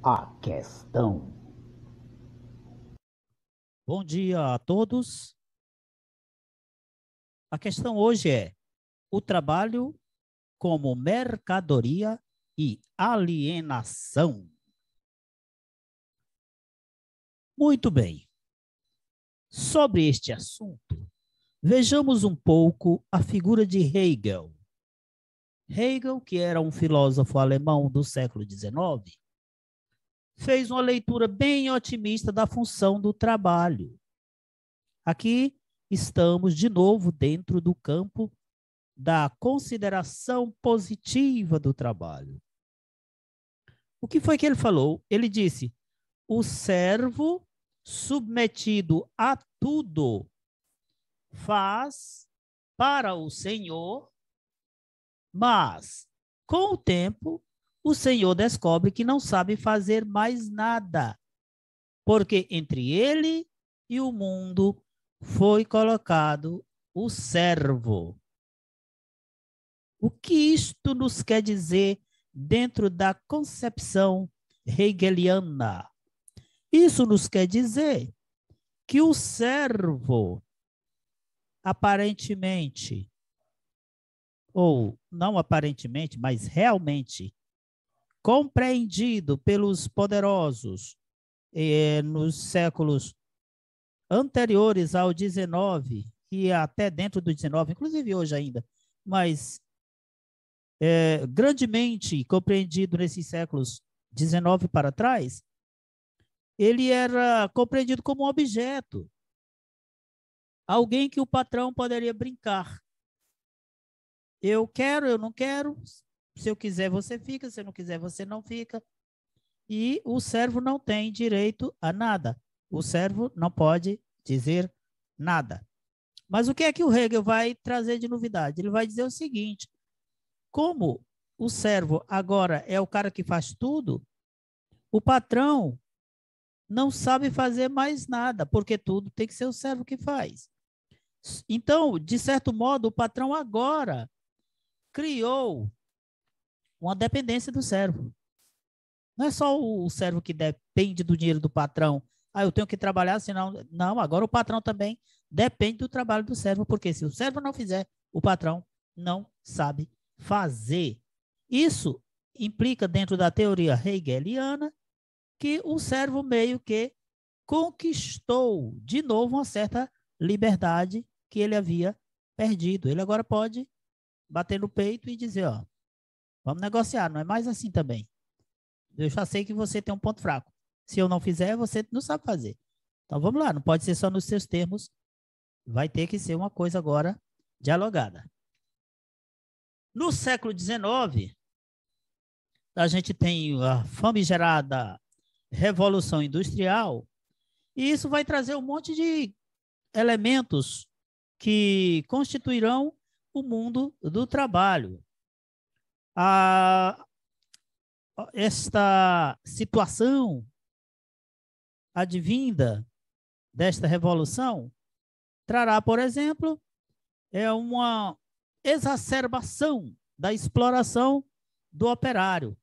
A questão. Bom dia a todos. A questão hoje é o trabalho como mercadoria e alienação. Muito bem. Sobre este assunto, vejamos um pouco a figura de Hegel. Hegel, que era um filósofo alemão do século XIX, fez uma leitura bem otimista da função do trabalho. Aqui estamos de novo dentro do campo da consideração positiva do trabalho. O que foi que ele falou? Ele disse: o servo submetido a tudo faz para o Senhor, mas com o tempo o Senhor descobre que não sabe fazer mais nada, porque entre ele e o mundo foi colocado o servo. O que isto nos quer dizer dentro da concepção hegeliana? Isso nos quer dizer que o servo, aparentemente, ou não aparentemente, mas realmente, compreendido pelos poderosos nos séculos anteriores ao 19 e até dentro do 19, inclusive hoje ainda, mas grandemente compreendido nesses séculos 19 para trás, ele era compreendido como um objeto, alguém que o patrão poderia brincar. Eu quero, eu não quero, se eu quiser você fica, se eu não quiser você não fica. E o servo não tem direito a nada. O servo não pode dizer nada. Mas o que é que o Hegel vai trazer de novidade? Ele vai dizer o seguinte: como o servo agora é o cara que faz tudo, o patrão não sabe fazer mais nada, porque tudo tem que ser o servo que faz. Então, de certo modo, o patrão agora criou uma dependência do servo. Não é só o servo que depende do dinheiro do patrão. Ah, eu tenho que trabalhar, senão... Não, agora o patrão também depende do trabalho do servo, porque se o servo não fizer, o patrão não sabe fazer. Isso implica, dentro da teoria hegeliana, que o servo meio que conquistou de novo uma certa liberdade que ele havia perdido. Ele agora pode bater no peito e dizer, ó, vamos negociar, não é mais assim também. Eu já sei que você tem um ponto fraco. Se eu não fizer, você não sabe fazer. Então vamos lá, não pode ser só nos seus termos, vai ter que ser uma coisa agora dialogada. No século XIX, a gente tem a famigerada Revolução Industrial, e isso vai trazer um monte de elementos que constituirão o mundo do trabalho. Esta situação advinda desta revolução trará, por exemplo, uma exacerbação da exploração do operário.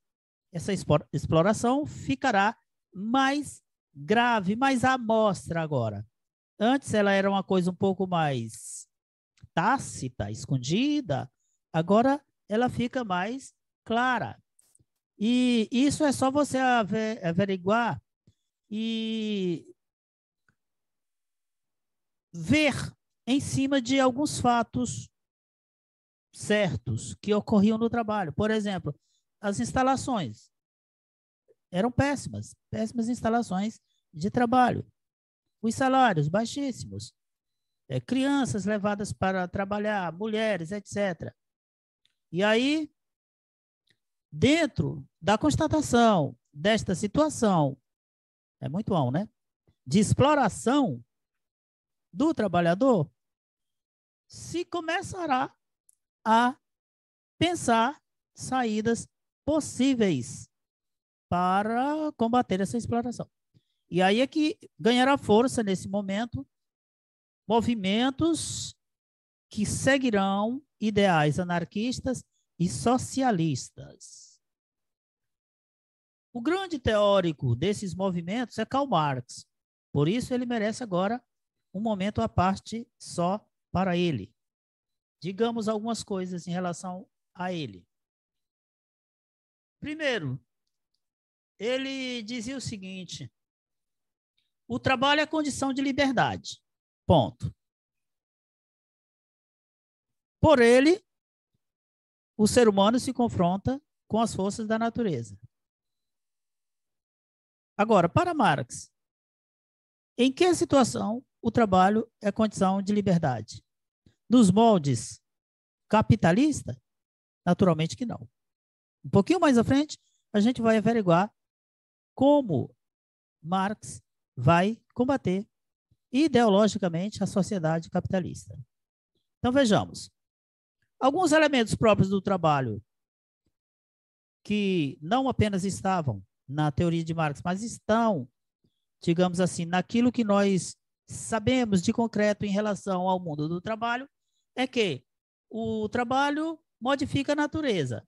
Essa exploração ficará mais grave, mais à mostra agora. Antes ela era uma coisa um pouco mais tácita, escondida, agora ela fica mais clara. E isso é só você averiguar e ver em cima de alguns fatos certos que ocorriam no trabalho. Por exemplo, as instalações eram péssimas, péssimas instalações de trabalho. Os salários baixíssimos, crianças levadas para trabalhar, mulheres, etc. E aí, dentro da constatação desta situação, é muito bom, né? De exploração do trabalhador, se começará a pensar saídas possíveis para combater essa exploração. E aí é que ganhará força nesse momento movimentos que seguirão ideais anarquistas e socialistas. O grande teórico desses movimentos é Karl Marx. Por isso, ele merece agora um momento à parte só para ele. Digamos algumas coisas em relação a ele. Primeiro, ele dizia o seguinte: o trabalho é condição de liberdade. Ponto. Por ele, o ser humano se confronta com as forças da natureza. Agora, para Marx, em que situação o trabalho é condição de liberdade? Nos moldes capitalista? Naturalmente que não. Um pouquinho mais à frente, a gente vai averiguar como Marx vai combater ideologicamente a sociedade capitalista. Então, vejamos. Alguns elementos próprios do trabalho que não apenas estavam na teoria de Marx, mas estão, digamos assim, naquilo que nós sabemos de concreto em relação ao mundo do trabalho, é que o trabalho modifica a natureza.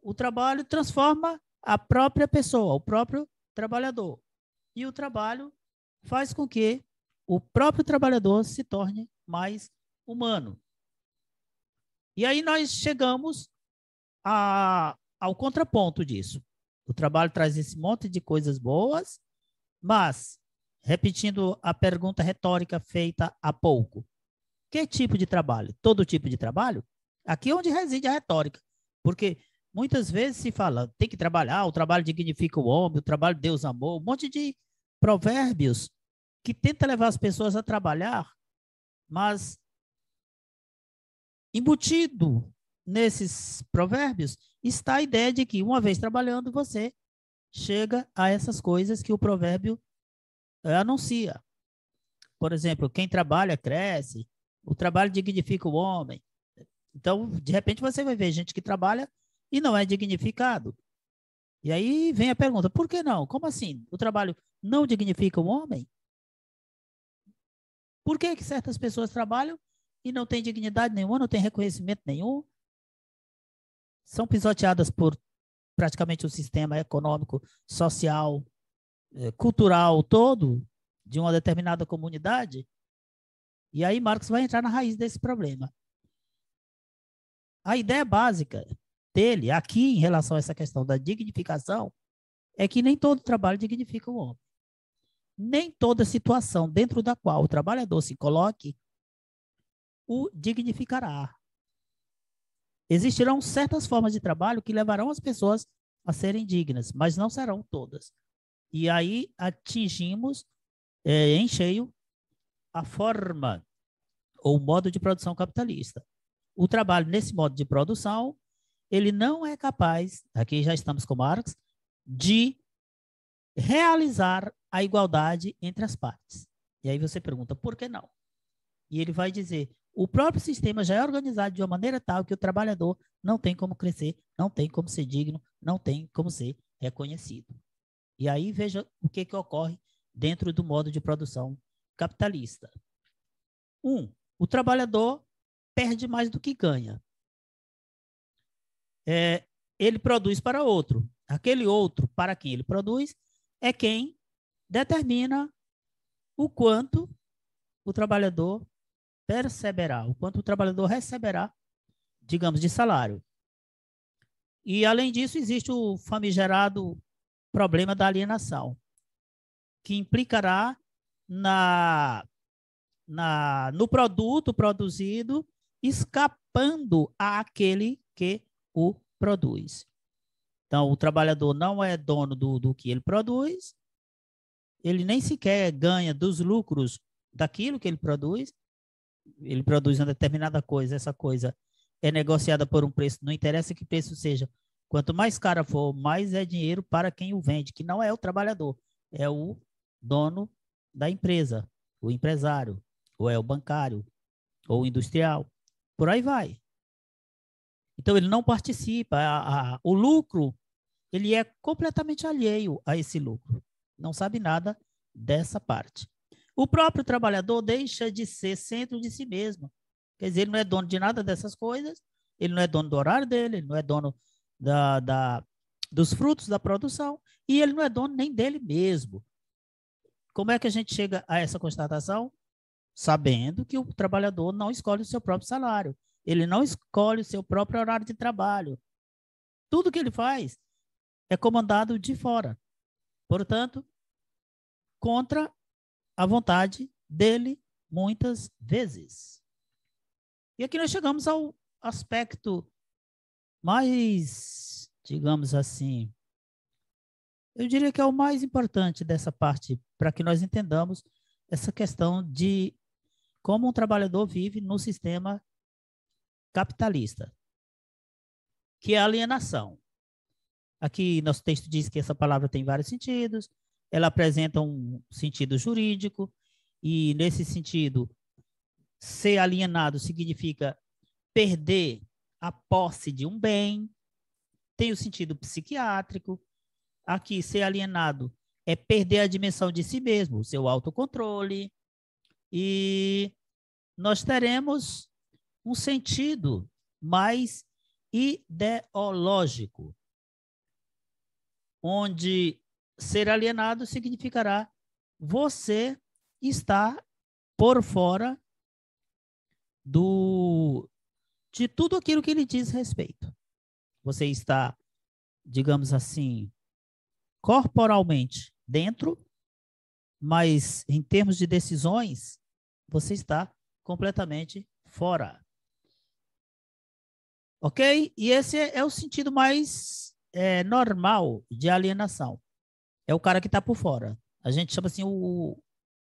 O trabalho transforma a própria pessoa, o próprio trabalhador. E o trabalho faz com que o próprio trabalhador se torne mais humano. E aí nós chegamos ao contraponto disso. O trabalho traz esse monte de coisas boas, mas, repetindo a pergunta retórica feita há pouco, que tipo de trabalho? Todo tipo de trabalho? Aqui é onde reside a retórica, porque muitas vezes se fala, tem que trabalhar, o trabalho dignifica o homem, o trabalho Deus amou, um monte de provérbios que tenta levar as pessoas a trabalhar, mas embutido nesses provérbios está a ideia de que, uma vez trabalhando, você chega a essas coisas que o provérbio anuncia. Por exemplo, quem trabalha cresce, o trabalho dignifica o homem. Então, de repente, você vai ver gente que trabalha e não é dignificado. E aí vem a pergunta, por que não? Como assim? O trabalho não dignifica o homem? Por que que certas pessoas trabalham e não têm dignidade nenhuma, não têm reconhecimento nenhum? São pisoteadas por praticamente o sistema econômico, social, cultural todo de uma determinada comunidade. E aí Marx vai entrar na raiz desse problema. A ideia básica dele, aqui em relação a essa questão da dignificação, é que nem todo trabalho dignifica o homem. Nem toda situação dentro da qual o trabalhador se coloque o dignificará. Existirão certas formas de trabalho que levarão as pessoas a serem dignas, mas não serão todas. E aí atingimos em cheio a forma ou modo de produção capitalista. O trabalho nesse modo de produção, ele não é capaz, aqui já estamos com Marx, de realizar a igualdade entre as partes. E aí você pergunta, por que não? E ele vai dizer, o próprio sistema já é organizado de uma maneira tal que o trabalhador não tem como crescer, não tem como ser digno, não tem como ser reconhecido. E aí veja o que ocorre dentro do modo de produção capitalista. O trabalhador perde mais do que ganha. Ele produz para outro. Aquele outro para quem ele produz é quem determina o quanto o trabalhador perceberá, o quanto o trabalhador receberá, digamos, de salário. E, além disso, existe o famigerado problema da alienação, que implicará no produto produzido escapando àquele que o produz. Então, o trabalhador não é dono do que ele produz, ele nem sequer ganha dos lucros daquilo que ele produz uma determinada coisa, essa coisa é negociada por um preço, não interessa que preço seja, quanto mais cara for, mais é dinheiro para quem o vende, que não é o trabalhador, é o dono da empresa, o empresário, ou é o bancário, ou o industrial, por aí vai. Então, ele não participa, o lucro, ele é completamente alheio a esse lucro, não sabe nada dessa parte. O próprio trabalhador deixa de ser centro de si mesmo. Quer dizer, ele não é dono de nada dessas coisas, ele não é dono do horário dele, ele não é dono dos frutos da produção e ele não é dono nem dele mesmo. Como é que a gente chega a essa constatação? Sabendo que o trabalhador não escolhe o seu próprio salário, ele não escolhe o seu próprio horário de trabalho. Tudo que ele faz é comandado de fora. Portanto, contra a vontade dele, muitas vezes. E aqui nós chegamos ao aspecto mais, digamos assim, eu diria que é o mais importante dessa parte, para que nós entendamos essa questão de como um trabalhador vive no sistema capitalista, que é a alienação. Aqui nosso texto diz que essa palavra tem vários sentidos, ela apresenta um sentido jurídico, e nesse sentido, ser alienado significa perder a posse de um bem, tem o sentido psiquiátrico. Aqui, ser alienado é perder a dimensão de si mesmo, o seu autocontrole, e nós teremos um sentido mais ideológico, onde ser alienado significará você estar por fora de tudo aquilo que lhe diz respeito. Você está, digamos assim, corporalmente dentro, mas em termos de decisões, você está completamente fora. Ok? E esse é o sentido mais normal de alienação. É o cara que está por fora. A gente chama assim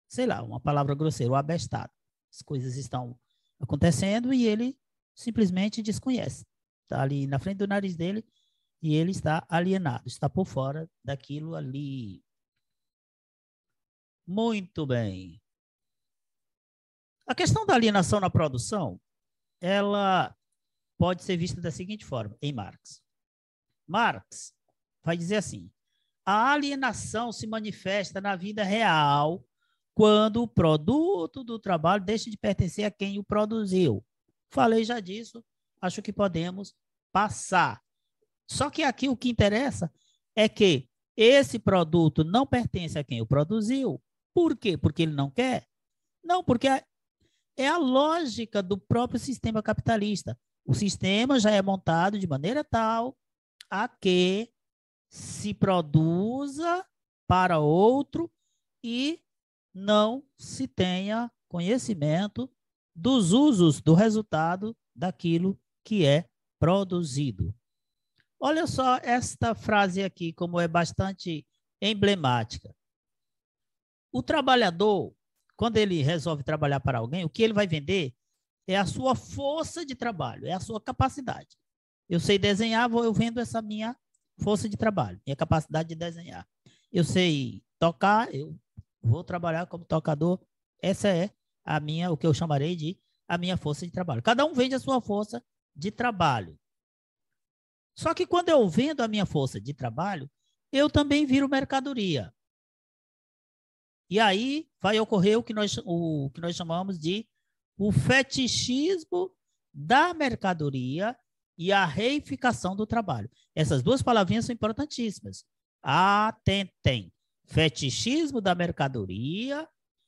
sei lá, uma palavra grosseira, o abestado. As coisas estão acontecendo e ele simplesmente desconhece. Está ali na frente do nariz dele e ele está alienado, está por fora daquilo ali. Muito bem. A questão da alienação na produção, ela pode ser vista da seguinte forma, em Marx. Marx vai dizer assim, a alienação se manifesta na vida real quando o produto do trabalho deixa de pertencer a quem o produziu. Falei já disso, acho que podemos passar. Só que aqui o que interessa é que esse produto não pertence a quem o produziu. Por quê? Porque ele não quer? Não, porque é a lógica do próprio sistema capitalista. O sistema já é montado de maneira tal a que se produza para outro e não se tenha conhecimento dos usos, do resultado daquilo que é produzido. Olha só esta frase aqui, como é bastante emblemática. O trabalhador, quando ele resolve trabalhar para alguém, o que ele vai vender é a sua força de trabalho, é a sua capacidade. Eu sei desenhar, eu vendo essa minha força de trabalho, minha capacidade de desenhar. Eu sei tocar, eu vou trabalhar como tocador. Essa é a minha, o que eu chamarei de a minha força de trabalho. Cada um vende a sua força de trabalho. Só que quando eu vendo a minha força de trabalho, eu também viro mercadoria. E aí vai ocorrer o que nós chamamos de o fetichismo da mercadoria e a reificação do trabalho. Essas duas palavrinhas são importantíssimas. Atentem. Fetichismo da mercadoria,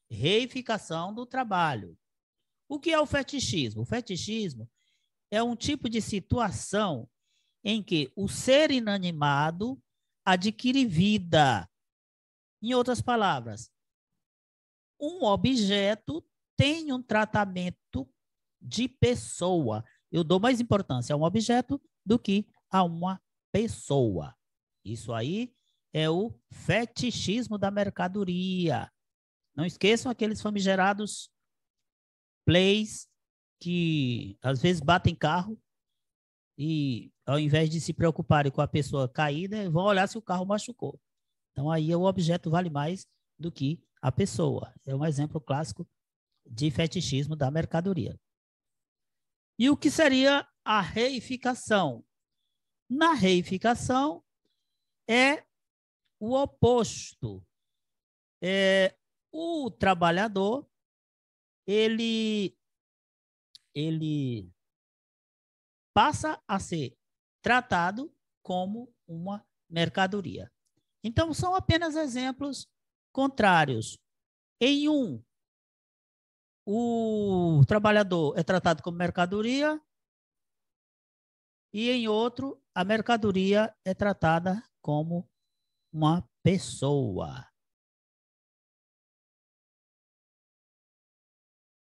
reificação do trabalho. O que é o fetichismo? O fetichismo é um tipo de situação em que o ser inanimado adquire vida. Em outras palavras, um objeto tem um tratamento de pessoa. Eu dou mais importância a um objeto do que a uma pessoa. Isso aí é o fetichismo da mercadoria. Não esqueçam aqueles famigerados plays que às vezes batem carro e ao invés de se preocuparem com a pessoa caída, vão olhar se o carro machucou. Então aí o objeto vale mais do que a pessoa. É um exemplo clássico de fetichismo da mercadoria. E o que seria a reificação? Na reificação é o oposto. O trabalhador, ele passa a ser tratado como uma mercadoria. Então, são apenas exemplos contrários. Em um, o trabalhador é tratado como mercadoria e em outro, a mercadoria é tratada como uma pessoa.